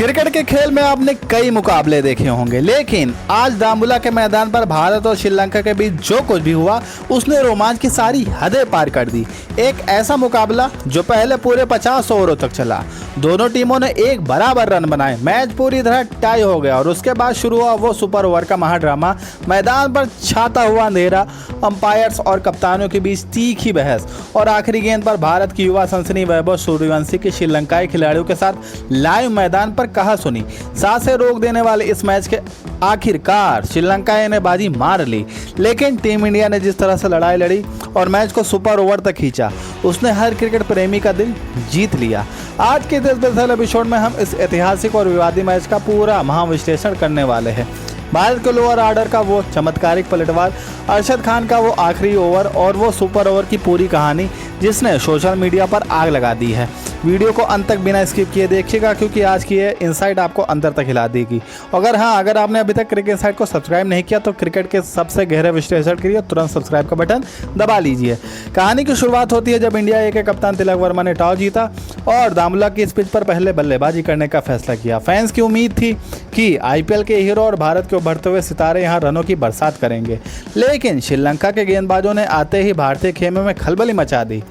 Cricket के खेल में आपने कई मुकाबले देखे होंगे, लेकिन आज दाम्बुला के मैदान पर भारत और श्रीलंका के बीच जो कुछ भी हुआ उसने रोमांच की सारी हदें पार कर दी। एक ऐसा मुकाबला जो पहले पूरे 50 ओवरों तक चला। दोनों टीमों ने एक बराबर रन बनाए, मैच पूरी तरह टाई हो गया और उसके बाद शुरू हुआ वो सुपर ओवर का महाड्रामा। मैदान पर छाता हुआ अंधेरा, अंपायर्स और कप्तानों के बीच तीखी बहस और आखिरी गेंद पर भारत की युवा सनसनी वैभव सूर्यवंशी के श्रीलंकाई खिलाड़ियों के साथ लाइव मैदान पर कहा सुनी। सांसें रोक देने वाले इस मैच के आखिरकार श्रीलंका ने बाजी मार ली, लेकिन टीम इंडिया ने जिस तरह से लड़ाई लड़ी और मैच को सुपर ओवर तक खींचा, उसने हर क्रिकेट प्रेमी का दिल जीत लिया। आज के इस स्पेशल एपिसोड में हम इस ऐतिहासिक और विवादी मैच का पूरा महाविश्लेषण करने वाले हैं। भारत के लोअर ऑर्डर का वो चमत्कारिक पलटवार, अरशद खान का वो आखिरी ओवर और वो सुपर ओवर की पूरी कहानी जिसने सोशल मीडिया पर आग लगा दी है। वीडियो को अंत तक बिना स्किप किए देखिएगा, क्योंकि आज की ये इनसाइट आपको अंदर तक हिला देगी। अगर आपने अभी तक क्रिकेट इनसाइट को सब्सक्राइब नहीं किया तो क्रिकेट के सबसे गहरे विश्लेषण के लिए तुरंत सब्सक्राइब का बटन दबा लीजिए। कहानी की शुरुआत होती है जब इंडिया ए के कप्तान तिलक वर्मा ने टॉस जीता और दाम्बुला की इस पिच पर पहले बल्लेबाजी करने का फैसला किया। फैंस की उम्मीद थी कि आईपीएल के हीरो और भारत के उभरते हुए सितारे यहां रनों की बरसात करेंगे, लेकिन श्रीलंका के गेंदबाजों ने आते ही भारतीय खेमे में खलबली मचा दी।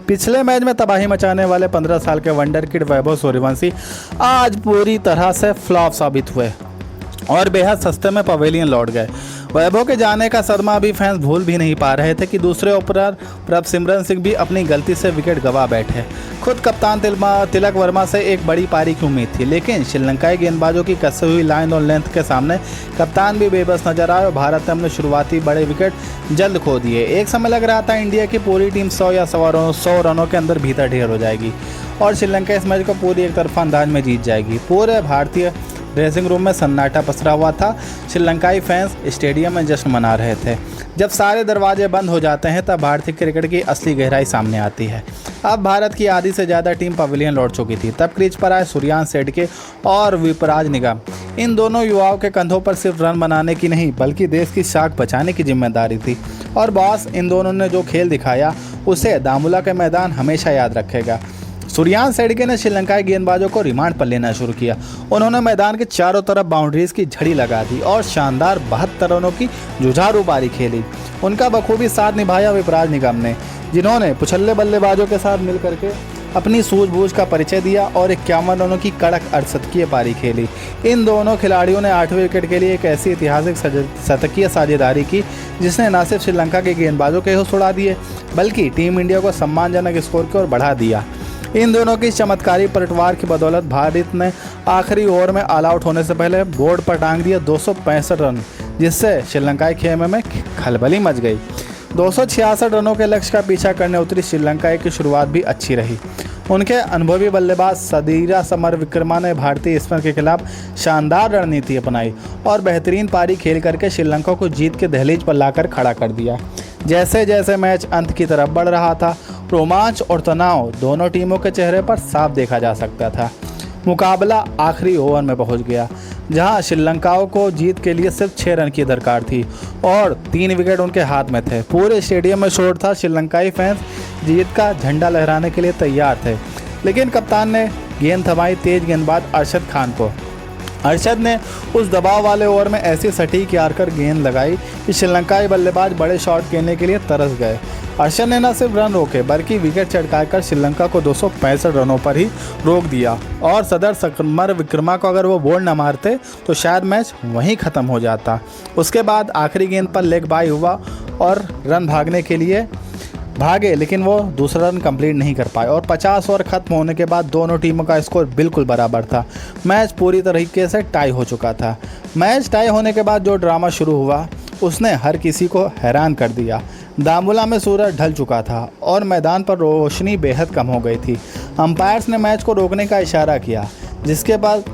पिछले मैच में तबाही मचाने वाले 15 साल के वंडर किड वैभव सूर्यवंशी आज पूरी तरह से फ्लॉप साबित हुए और बेहद सस्ते में पवेलियन लौट गए। वैभव के जाने का सदमा अभी फैंस भूल भी नहीं पा रहे थे कि दूसरे ओपनर प्रभसिमरन सिंह भी अपनी गलती से विकेट गंवा बैठे। खुद कप्तान तिलक वर्मा से एक बड़ी पारी की उम्मीद थी, लेकिन श्रीलंकाई गेंदबाजों की कसी हुई लाइन और लेंथ के सामने कप्तान भी बेबस नजर आए और भारत ने अपने शुरुआती बड़े विकेट जल्द खो दिए। एक समय लग रहा था इंडिया की पूरी टीम 100 या 100 रनों के अंदर भीतर ढेर हो जाएगी और श्रीलंका इस मैच को पूरी एक तरफा अंदाज में जीत जाएगी। पूरे भारतीय ड्रेसिंग रूम में सन्नाटा पसरा हुआ था। श्रीलंकाई फैंस स्टेडियम में जश्न मना रहे थे। जब सारे दरवाजे बंद हो जाते हैं तब भारतीय क्रिकेट की असली गहराई सामने आती है। अब भारत की आधी से ज़्यादा टीम पवेलियन लौट चुकी थी। तब क्रीज पर आए सूर्यांश शेडके और विपराज निगम। इन दोनों युवाओं के कंधों पर सिर्फ रन बनाने की नहीं बल्कि देश की साख बचाने की जिम्मेदारी थी। और बॉस, इन दोनों ने जो खेल दिखाया उसे दाम्बुला के मैदान हमेशा याद रखेगा। सूर्यांश शेडके ने श्रीलंकाई गेंदबाजों को रिमांड पर लेना शुरू किया। उन्होंने मैदान के चारों तरफ बाउंड्रीज की झड़ी लगा दी और शानदार 72 रनों की जुझारू पारी खेली। उनका बखूबी साथ निभाया विपराज निगम ने, जिन्होंने पुछल्ले बल्लेबाजों के साथ मिलकर के अपनी सूझबूझ का परिचय दिया और 51 रनों की कड़क 68 पारी खेली। इन दोनों खिलाड़ियों ने 8वें विकेट के लिए एक ऐसी ऐतिहासिक शतकीय साझेदारी की जिसने न सिर्फ श्रीलंका के गेंदबाजों के होश उड़ा दिए बल्कि टीम इंडिया को सम्मानजनक स्कोर की ओर बढ़ा दिया। इन दोनों की चमत्कारी पलटवार की बदौलत भारत ने आखिरी ओवर में ऑल आउट होने से पहले बोर्ड पर टांग दिया 265 रन, जिससे श्रीलंकाई खेमे में खलबली मच गई। 266 रनों के लक्ष्य का पीछा करने उतरी श्रीलंका की शुरुआत भी अच्छी रही। उनके अनुभवी बल्लेबाज सदीरा समरविक्रमा ने भारतीय स्पिनर के खिलाफ शानदार रणनीति अपनाई और बेहतरीन पारी खेल करके श्रीलंका को जीत के दहलीज पर लाकर खड़ा कर दिया। जैसे जैसे मैच अंत की तरफ बढ़ रहा था, रोमांच और तनाव दोनों टीमों के चेहरे पर साफ देखा जा सकता था। मुकाबला आखिरी ओवर में पहुंच गया, जहां श्रीलंकाओं को जीत के लिए सिर्फ 6 रन की दरकार थी और 3 विकेट उनके हाथ में थे। पूरे स्टेडियम में शोर था। श्रीलंकाई फैंस जीत का झंडा लहराने के लिए तैयार थे, लेकिन कप्तान ने गेंद थमाई तेज गेंदबाज अरशद खान को। अरशद ने उस दबाव वाले ओवर में ऐसी सटीक यार कर गेंद लगाई कि श्रीलंकाई बल्लेबाज बड़े शॉट खेलने के लिए तरस गए। अरशद ने न सिर्फ रन रोके बल्कि विकेट चटकाकर श्रीलंका को 265 रनों पर ही रोक दिया और सदर समरविक्रमा को अगर वो बोल्ड न मारते तो शायद मैच वहीं ख़त्म हो जाता। उसके बाद आखिरी गेंद पर लेग बाई हुआ और रन भागने के लिए भागे, लेकिन वो दूसरा रन कंप्लीट नहीं कर पाए और 50 ओवर खत्म होने के बाद दोनों टीमों का स्कोर बिल्कुल बराबर था। मैच पूरी तरीके से टाई हो चुका था। मैच टाई होने के बाद जो ड्रामा शुरू हुआ उसने हर किसी को हैरान कर दिया। दाम्बुला में सूरज ढल चुका था और मैदान पर रोशनी बेहद कम हो गई थी। अंपायर्स ने मैच को रोकने का इशारा किया, जिसके बाद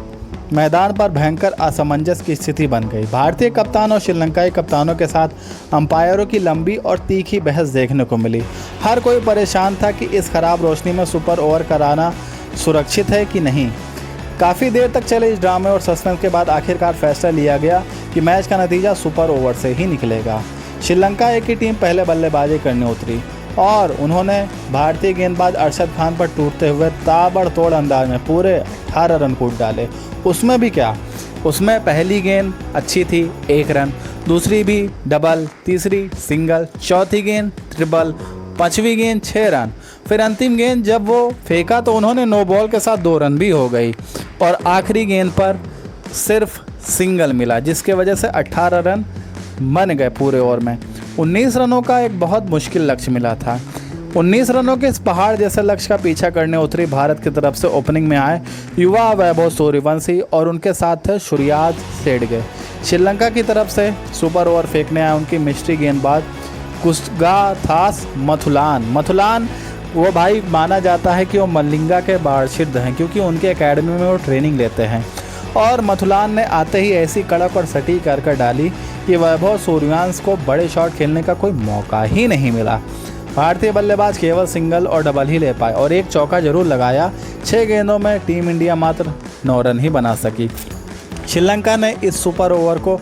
मैदान पर भयंकर असमंजस की स्थिति बन गई। भारतीय कप्तान और श्रीलंकाई कप्तानों के साथ अंपायरों की लंबी और तीखी बहस देखने को मिली। हर कोई परेशान था कि इस खराब रोशनी में सुपर ओवर कराना सुरक्षित है कि नहीं। काफ़ी देर तक चले इस ड्रामे और सस्पेंस के बाद आखिरकार फैसला लिया गया कि मैच का नतीजा सुपर ओवर से ही निकलेगा। श्रीलंका एक ही टीम पहले बल्लेबाजी करने उतरी और उन्होंने भारतीय गेंदबाज अरशद खान पर टूटते हुए ताबड़तोड़ अंदाज में पूरे 18 रन कूट डाले। उसमें भी क्या, उसमें पहली गेंद अच्छी थी 1 रन, दूसरी भी डबल, तीसरी सिंगल, चौथी गेंद ट्रिपल, पांचवी गेंद 6 रन, फिर अंतिम गेंद जब वो फेंका तो उन्होंने नो बॉल के साथ 2 रन भी हो गई और आखिरी गेंद पर सिर्फ सिंगल मिला, जिसके वजह से 18 रन बन गए पूरे ओवर में। 19 रनों का एक बहुत मुश्किल लक्ष्य मिला था। 19 रनों के इस पहाड़ जैसे लक्ष्य का पीछा करने उतरी भारत की तरफ से ओपनिंग में आए युवा वैभव सूर्यवंशी और उनके साथ थे शुरियाज सेडगे। श्रीलंका की तरफ से सुपर ओवर फेंकने आए उनकी मिस्ट्री गेंदबाज कुसगाथास मथुलान वो भाई माना जाता है कि वो मलिंगा के बाशिंदे हैं, क्योंकि उनके एकेडमी में वो ट्रेनिंग लेते हैं। और मथुलान ने आते ही ऐसी कड़क और सटीक कर डाली कि वैभव सूर्यवंशी को बड़े शॉट खेलने का कोई मौका ही नहीं मिला। भारतीय बल्लेबाज केवल सिंगल और डबल ही ले पाए और एक चौका जरूर लगाया। 6 गेंदों में टीम इंडिया मात्र 9 रन ही बना सकी। श्रीलंका ने इस सुपर ओवर को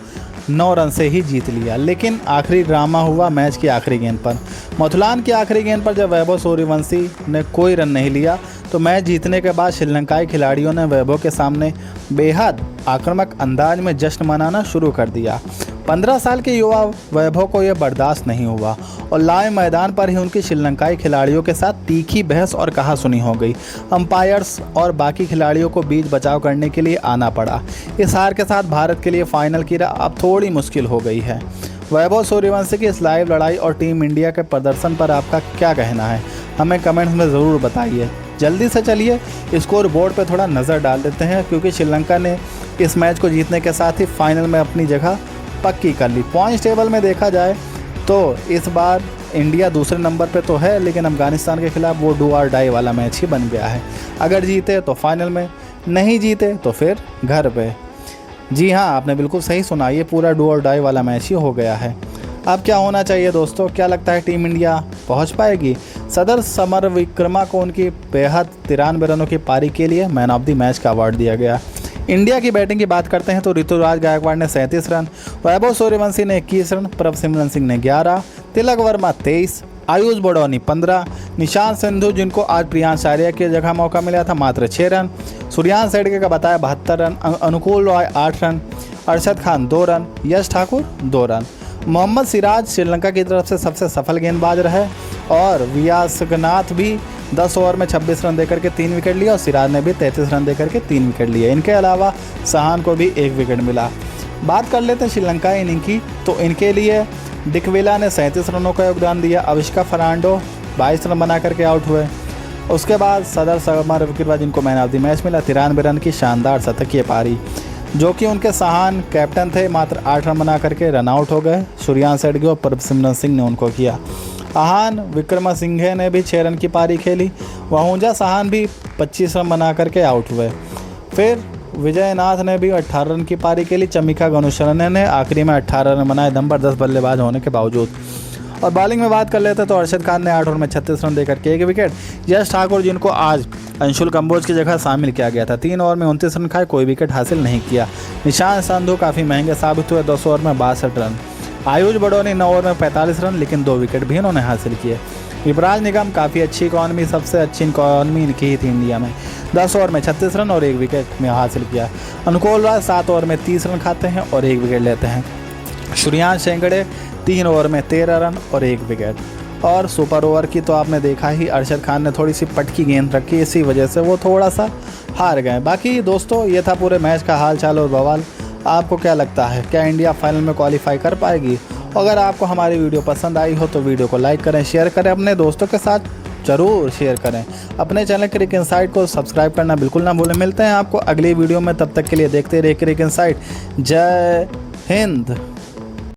9 रन से ही जीत लिया, लेकिन आखिरी ड्रामा हुआ मैच की आखिरी गेंद पर। मथुलान की आखिरी गेंद पर जब वैभव सूर्यवंशी ने कोई रन नहीं लिया तो मैच जीतने के बाद श्रीलंकाई खिलाड़ियों ने वैभव के सामने बेहद आक्रामक अंदाज में जश्न मनाना शुरू कर दिया। 15 साल के युवा वैभव को यह बर्दाश्त नहीं हुआ और लाइव मैदान पर ही उनकी श्रीलंकाई खिलाड़ियों के साथ तीखी बहस और कहासुनी हो गई। अंपायर्स और बाकी खिलाड़ियों को बीच बचाव करने के लिए आना पड़ा। इस हार के साथ भारत के लिए फाइनल की राह अब थोड़ी मुश्किल हो गई है। वैभव सूर्यवंशी की इस लाइव लड़ाई और टीम इंडिया के प्रदर्शन पर आपका क्या कहना है, हमें कमेंट्स में ज़रूर बताइए। जल्दी से चलिए स्कोर बोर्ड पर थोड़ा नज़र डाल देते हैं, क्योंकि श्रीलंका ने इस मैच को जीतने के साथ ही फाइनल में अपनी जगह पक्की कर ली। पॉइंट्स टेबल में देखा जाए तो इस बार इंडिया दूसरे नंबर पे तो है, लेकिन अफगानिस्तान के खिलाफ वो डू और डाई वाला मैच ही बन गया है। अगर जीते तो फाइनल में, नहीं जीते तो फिर घर पे। जी हाँ, आपने बिल्कुल सही सुना, ये पूरा डू और डाई वाला मैच ही हो गया है। अब क्या होना चाहिए दोस्तों, क्या लगता है टीम इंडिया पहुंच पाएगी? सदर समर विक्रमा को उनकी बेहद 93 रनों की पारी के लिए मैन ऑफ द मैच का अवार्ड दिया गया। इंडिया की बैटिंग की बात करते हैं तो ऋतुराज गायकवाड़ ने 37 रन, वैभव सूर्यवंशी ने 21 रन, प्रभसिमरन सिंह ने 11, तिलक वर्मा 23, आयुष बड़ौनी 15, निशांत सिंधु जिनको आज प्रियांश आर्या की जगह मौका मिला था मात्र 6 रन, सूर्यांश सेडगे का बताया 72 रन, अनुकूल रॉय 8 रन, अरशद खान 2 रन, यश ठाकुर 2 रन। मोहम्मद सिराज श्रीलंका की तरफ से सबसे सफल गेंदबाज रहे और वियासगनाथ भी 10 ओवर में 26 रन देकर के 3 विकेट लिए और सिराज ने भी 33 रन देकर के 3 विकेट लिए। इनके अलावा सहान को भी 1 विकेट मिला। बात कर लेते हैं श्रीलंका इनिंग की, तो इनके लिए डिकविला ने 37 रनों का योगदान दिया, अविष्का फर्नांडो 22 रन बना करके आउट हुए। उसके बाद सदर समर विकेटबाज जिनको मैन ऑफ द मैच मिला, 93 रन की शानदार शतकीय पारी, जो कि उनके सहान कैप्टन थे, मात्र 8 रन बना करके रन आउट हो गए। सूर्यांश सेडगे और प्रभसिमरन सिंह ने उनको किया। आहान विक्रमसिंघे ने भी 6 रन की पारी खेली। वहुंजा सहान भी 25 रन बना करके आउट हुए। फिर विजयनाथ ने भी 18 रन की पारी खेली। चमिका गणेशरन ने आखिरी में 18 रन बनाए, जबरदस्त बल्लेबाज होने के बावजूद। और बॉलिंग में बात कर लेते हैं तो अरशद खान ने 8 ओवर में 36 रन देकर के 1 विकेट। यश ठाकुर जिनको आज अंशुल कंबोज की जगह शामिल किया गया था, 3 ओवर में 29 रन खाए, कोई विकेट हासिल नहीं किया। निशांत संधू काफ़ी महंगे साबित हुए, 10 ओवर में 62 रन। आयुष बड़ौनी 9 ओवर में 45 रन, लेकिन 2 विकेट भी उन्होंने हासिल किए। युवराज निगम काफ़ी अच्छी इकॉनमी, सबसे अच्छी इकॉनमी इनकी ही थी इंडिया में, 10 ओवर में 36 रन और 1 विकेट में हासिल किया। अनुकूल रॉय 7 ओवर में 30 रन खाते हैं और 1 विकेट लेते हैं। सूर्यांश सेंगड़े 3 ओवर में 13 रन और 1 विकेट। और सुपर ओवर की तो आपने देखा ही, अरशद खान ने थोड़ी सी पटकी गेंद रखी, इसी वजह से वो थोड़ा सा हार गए। बाकी दोस्तों ये था पूरे मैच का हाल चाल और बवाल। आपको क्या लगता है, क्या इंडिया फाइनल में क्वालिफाई कर पाएगी? अगर आपको हमारी वीडियो पसंद आई हो तो वीडियो को लाइक करें, शेयर करें, अपने दोस्तों के साथ ज़रूर शेयर करें। अपने चैनल क्रिक इनसाइट को सब्सक्राइब करना बिल्कुल ना भूलें। मिलते हैं आपको अगली वीडियो में, तब तक के लिए देखते रहिए क्रिक इनसाइट। जय हिंद।